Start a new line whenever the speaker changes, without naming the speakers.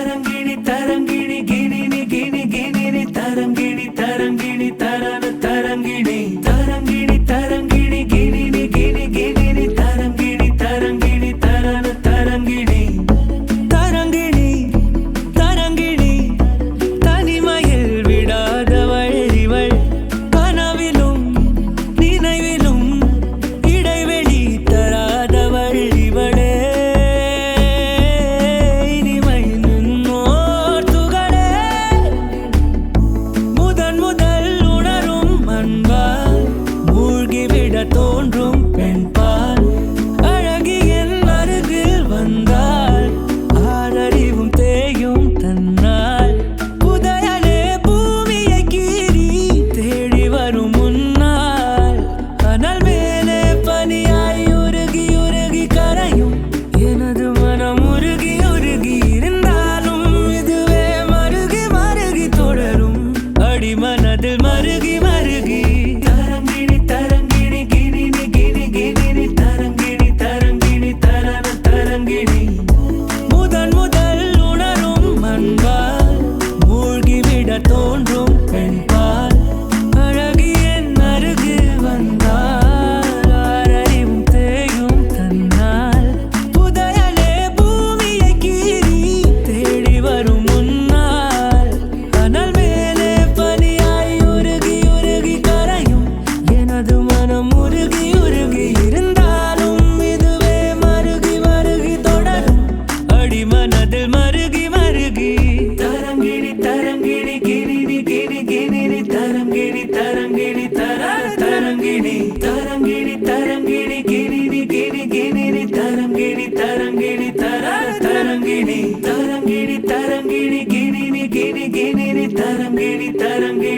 தரங்கிணி தரங்கிணி கிணினி கிணி கிணினி தரங்கிணி தரங்கிணி தரன தரங்கிணி தரங்கிணி தரங்கிணி கிணினி கிணி கிணினி தரங்கிணி தரங்கிணி தரன தரங்கிணி தரங்கிணி தரங்கிணி தனிமையில் விடாதவள் இவள் கனவிலும் நினைவிலும் இடைவெளி தராதவள் இவளே இனிமை நின்னோர் துகளே முதன் முதல் உணரும் அன்பால் மூழ்கிவிட தோன்றும் பெண்பால் அழகியன் அருகில் வந்தால் ஆரறிவும் தேயும் தன்னால் புதையலே பூமியை கீறி தேடி வரும் முன்னால் அனல் மேலே பனியாய் உருகி உருகி கரையும் எனது மனம் உருகி உருகி இருந்தாலும் இதுவே மருகி மருகி தொடரும் அடிமனதில் மருகி மருகி தரங்கிணி தரங்கிணி கிணினி கிணி கிணினி தரங்கிணி தரங்கிணி தரன தரங்கிணி முதன் முதல் உணரும் அன்பால் மூழ்கிவிட தோன்றும் பெண்பால் அழகியன் அருகில் வந்தால் ஆரறிவும் தேயும் தன்னால் புதையலே பூமியை கீறி தேடி வரும் முன்னால் அனல் மேலே பனியாய் உருகி உருகி கரையும் எனது மனம் உருகி உருகி இருந்தாலும் இதுவே மருகி மருகி தொடரும் அடிமனதில் மருகி மருகி தரங்கிணி தரங்கிணி கிணினி கிணி கிணினி தரங்கிணி தரங்கிணி தரன தரங்கிணி தரங்கிணி தரங்கிணி கிணினி கிணி கிணினி தரங்கிணி தரங்கிணி தரன தரங்கிணி தரங்கிணி தரங்கிணி கிணினி கிணி கிணினி தரங்கிணி தரங்கிணி